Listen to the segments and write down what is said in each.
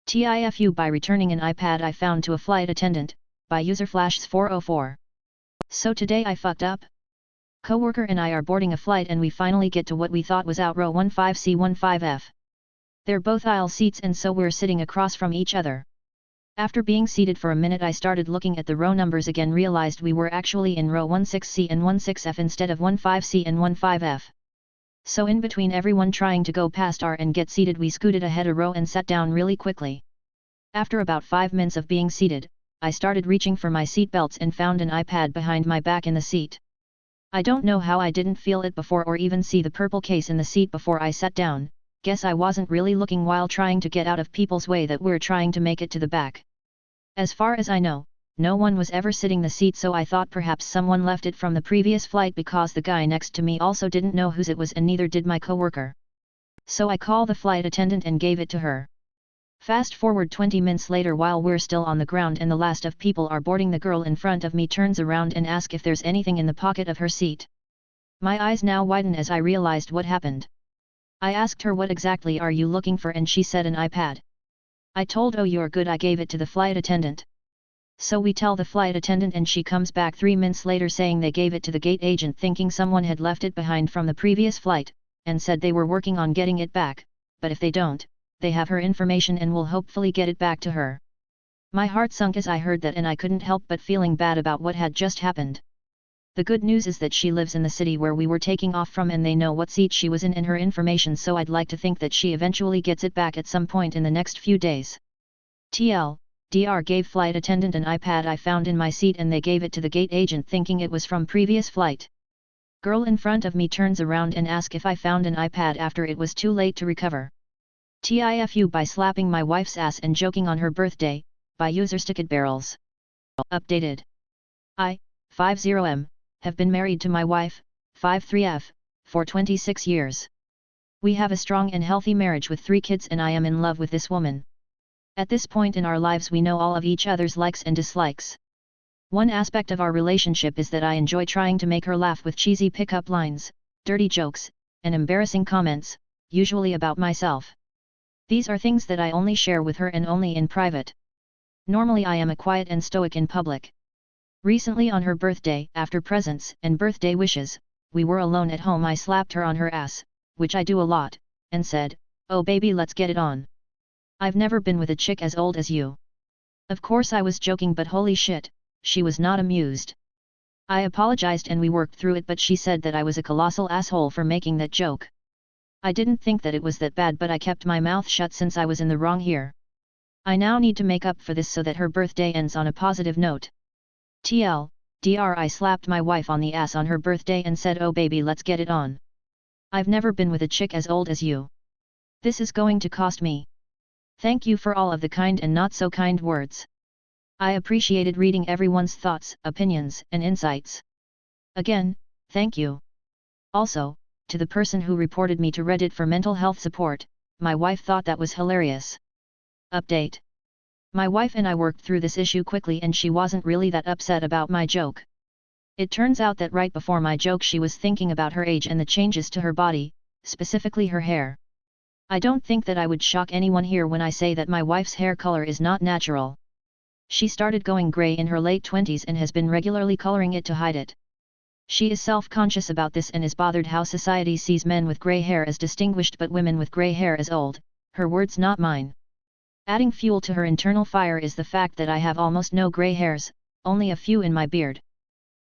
TIFU by returning an iPad I found to a flight attendant, by user Flashes404. So today I fucked up? Coworker and I are boarding a flight and we finally get to what we thought was out row 15C15F. They're both aisle seats and so we're sitting across from each other. After being seated for a minute I started looking at the row numbers again, realized we were actually in row 16C and 16F instead of 15C and 15F. So in between everyone trying to go past R and get seated, we scooted ahead a row and sat down really quickly. After about 5 minutes of being seated, I started reaching for my seat belts and found an iPad behind my back in the seat. I don't know how I didn't feel it before or even see the purple case in the seat before I sat down. Guess I wasn't really looking while trying to get out of people's way that were trying to make it to the back. As far as I know, no one was ever sitting the seat, so I thought perhaps someone left it from the previous flight because the guy next to me also didn't know whose it was and neither did my coworker. So I called the flight attendant and gave it to her. Fast forward 20 minutes later, while we're still on the ground and the last of people are boarding, the girl in front of me turns around and asks if there's anything in the pocket of her seat. My eyes now widen as I realized what happened. I asked her, "What exactly are you looking for?" and she said, "An iPad." I told, "Oh, you're good, I gave it to the flight attendant." So we tell the flight attendant and she comes back 3 minutes later saying they gave it to the gate agent thinking someone had left it behind from the previous flight, and said they were working on getting it back, but if they don't, they have her information and will hopefully get it back to her. My heart sunk as I heard that and I couldn't help but feeling bad about what had just happened. The good news is that she lives in the city where we were taking off from and they know what seat she was in and her information, so I'd like to think that she eventually gets it back at some point in the next few days. Dr. gave flight attendant an iPad I found in my seat and they gave it to the gate agent thinking it was from previous flight. Girl in front of me turns around and asks if I found an iPad after it was too late to recover. TIFU by slapping my wife's ass and joking on her birthday, by user Sticked Barrels. Updated. I, 50M, have been married to my wife, 53F, for 26 years. We have a strong and healthy marriage with 3 kids and I am in love with this woman. At this point in our lives we know all of each other's likes and dislikes. One aspect of our relationship is that I enjoy trying to make her laugh with cheesy pickup lines, dirty jokes, and embarrassing comments, usually about myself. These are things that I only share with her and only in private. Normally I am a quiet and stoic in public. Recently on her birthday, after presents and birthday wishes, we were alone at home. I slapped her on her ass, which I do a lot, and said, "Oh baby, let's get it on. I've never been with a chick as old as you." Of course I was joking, but holy shit, she was not amused. I apologized and we worked through it, but she said that I was a colossal asshole for making that joke. I didn't think that it was that bad, but I kept my mouth shut since I was in the wrong here. I now need to make up for this so that her birthday ends on a positive note. Dr. I slapped my wife on the ass on her birthday and said, "Oh baby, let's get it on. I've never been with a chick as old as you. This is going to cost me. Thank you for all of the kind and not so kind words. I appreciated reading everyone's thoughts, opinions, and insights. Again, thank you. Also, to the person who reported me to Reddit for mental health support, my wife thought that was hilarious." Update. My wife and I worked through this issue quickly and she wasn't really that upset about my joke. It turns out that right before my joke she was thinking about her age and the changes to her body, specifically her hair. I don't think that I would shock anyone here when I say that my wife's hair color is not natural. She started going gray in her late 20s and has been regularly coloring it to hide it. She is self-conscious about this and is bothered how society sees men with gray hair as distinguished but women with gray hair as old, her words not mine. Adding fuel to her internal fire is the fact that I have almost no gray hairs, only a few in my beard.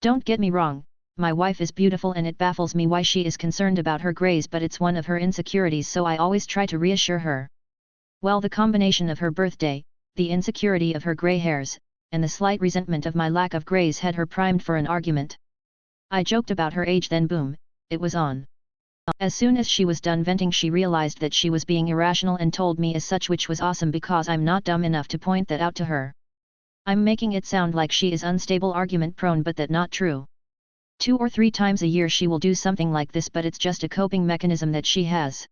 Don't get me wrong, my wife is beautiful and it baffles me why she is concerned about her grays, but it's one of her insecurities, so I always try to reassure her. Well, the combination of her birthday, the insecurity of her gray hairs, and the slight resentment of my lack of grays had her primed for an argument. I joked about her age, then boom, it was on. As soon as she was done venting she realized that she was being irrational and told me as such, which was awesome because I'm not dumb enough to point that out to her. I'm making it sound like she is unstable, argument prone, but that not true. 2 or 3 times a year she will do something like this, but it's just a coping mechanism that she has.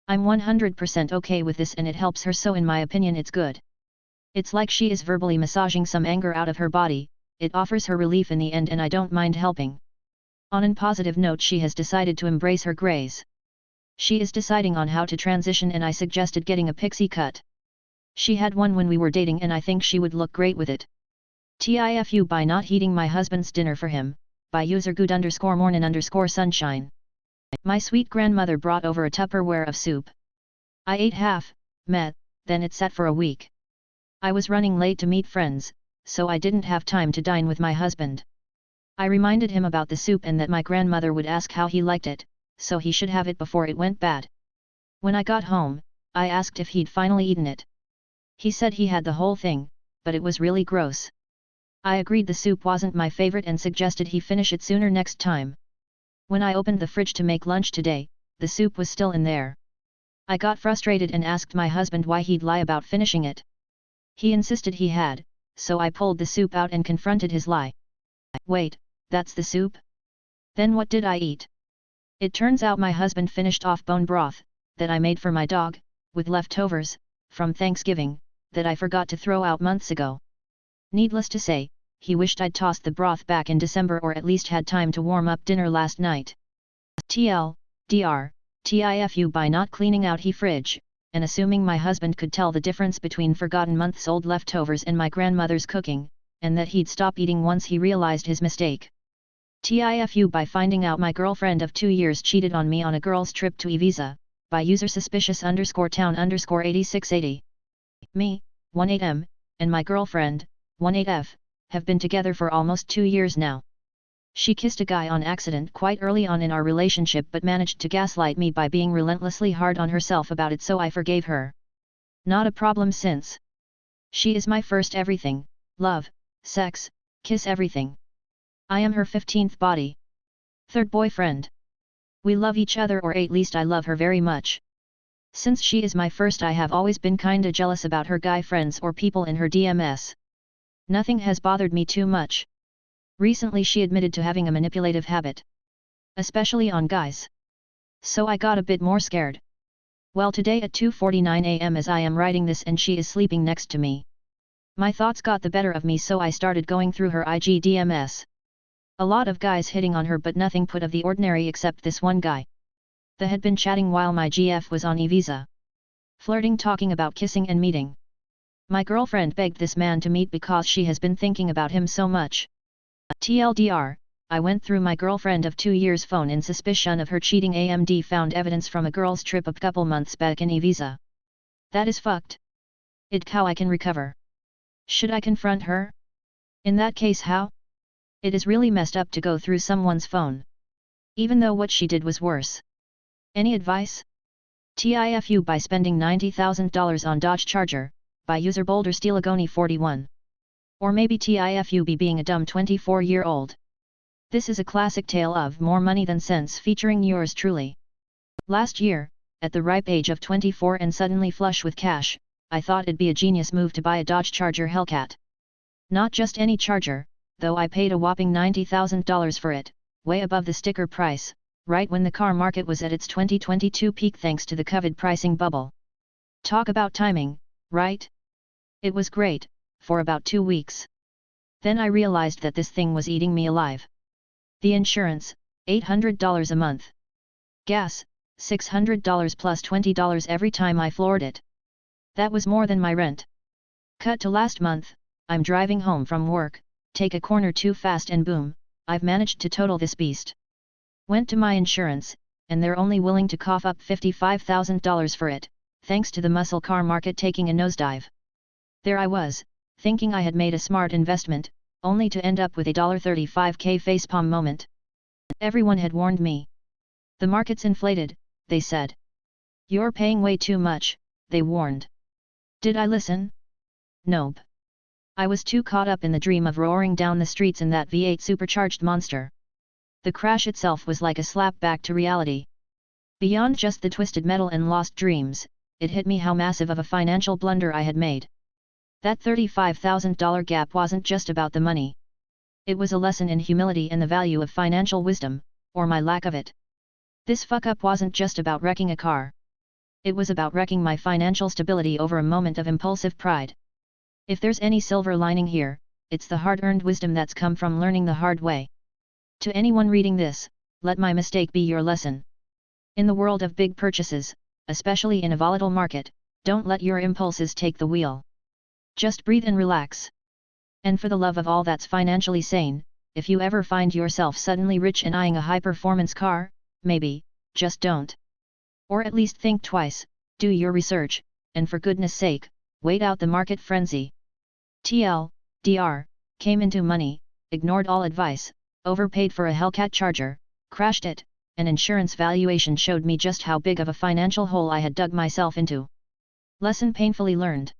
I'm 100% okay with this and it helps her, so in my opinion it's good. It's like she is verbally massaging some anger out of her body, it offers her relief in the end and I don't mind helping. On a positive note, she has decided to embrace her grays. She is deciding on how to transition and I suggested getting a pixie cut. She had one when we were dating and I think she would look great with it. TIFU by not heating my husband's dinner for him, by user good_mornin_sunshine. My sweet grandmother brought over a Tupperware of soup. I ate half, then it sat for a week. I was running late to meet friends, so I didn't have time to dine with my husband. I reminded him about the soup and that my grandmother would ask how he liked it, so he should have it before it went bad. When I got home, I asked if he'd finally eaten it. He said he had the whole thing, but it was really gross. I agreed the soup wasn't my favorite and suggested he finish it sooner next time. When I opened the fridge to make lunch today, the soup was still in there. I got frustrated and asked my husband why he'd lie about finishing it. He insisted he had, so I pulled the soup out and confronted his lie. Wait, that's the soup? Then what did I eat? It turns out my husband finished off bone broth, that I made for my dog, with leftovers, from Thanksgiving, that I forgot to throw out months ago. Needless to say, he wished I'd tossed the broth back in December or at least had time to warm up dinner last night. TIFU by not cleaning out he fridge, and assuming my husband could tell the difference between forgotten months-old leftovers and my grandmother's cooking, and that he'd stop eating once he realized his mistake. TIFU by finding out my girlfriend of 2 years cheated on me on a girl's trip to Ibiza, by user suspicious_town_8680. Me, 18M, and my girlfriend, 18F, have been together for almost 2 years now. She kissed a guy on accident quite early on in our relationship but managed to gaslight me by being relentlessly hard on herself about it, so I forgave her. Not a problem since. She is my first everything, love, sex, kiss, everything. I am her 15th body. Third boyfriend. We love each other, or at least I love her very much. Since she is my first, I have always been kinda jealous about her guy friends or people in her DMs. Nothing has bothered me too much. Recently she admitted to having a manipulative habit. Especially on guys. So I got a bit more scared. Well, today at 2:49 AM as I am writing this and she is sleeping next to me. My thoughts got the better of me, so I started going through her IG DMs. A lot of guys hitting on her but nothing put of the ordinary except this one guy. They had been chatting while my GF was on Ibiza. Flirting, talking about kissing and meeting. My girlfriend begged this man to meet because she has been thinking about him so much. TLDR, I went through my girlfriend of 2 years' phone in suspicion of her cheating. AMD found evidence from a girl's trip a couple months back in Ibiza. That is fucked. How I can recover? Should I confront her? In that case, how? It is really messed up to go through someone's phone. Even though what she did was worse. Any advice? TIFU by spending $90,000 on Dodge Charger, by user Boulder Steelagoni 41. Or maybe TIFU be being a dumb 24-year-old. This is a classic tale of more money than sense featuring yours truly. Last year, at the ripe age of 24 and suddenly flush with cash, I thought it'd be a genius move to buy a Dodge Charger Hellcat. Not just any Charger, though I paid a whopping $90,000 for it, way above the sticker price, right when the car market was at its 2022 peak thanks to the COVID pricing bubble. Talk about timing, right? It was great, for about 2 weeks. Then I realized that this thing was eating me alive. The insurance, $800 a month. Gas, $600 plus $20 every time I floored it. That was more than my rent. Cut to last month, I'm driving home from work, take a corner too fast and boom, I've managed to total this beast. Went to my insurance, and they're only willing to cough up $55,000 for it, thanks to the muscle car market taking a nosedive. There I was, thinking I had made a smart investment, only to end up with a $35K facepalm moment. Everyone had warned me. The market's inflated, they said. You're paying way too much, they warned. Did I listen? Nope. I was too caught up in the dream of roaring down the streets in that V8 supercharged monster. The crash itself was like a slap back to reality. Beyond just the twisted metal and lost dreams, it hit me how massive of a financial blunder I had made. That $35,000 gap wasn't just about the money. It was a lesson in humility and the value of financial wisdom, or my lack of it. This fuck-up wasn't just about wrecking a car. It was about wrecking my financial stability over a moment of impulsive pride. If there's any silver lining here, it's the hard-earned wisdom that's come from learning the hard way. To anyone reading this, let my mistake be your lesson. In the world of big purchases, especially in a volatile market, Don't let your impulses take the wheel. Just breathe and relax. And for the love of all that's financially sane, if you ever find yourself suddenly rich and eyeing a high-performance car, maybe, just don't. Or at least think twice, do your research, and for goodness sake, wait out the market frenzy. TLDR, came into money, ignored all advice, overpaid for a Hellcat Charger, crashed it, and insurance valuation showed me just how big of a financial hole I had dug myself into. Lesson painfully learned.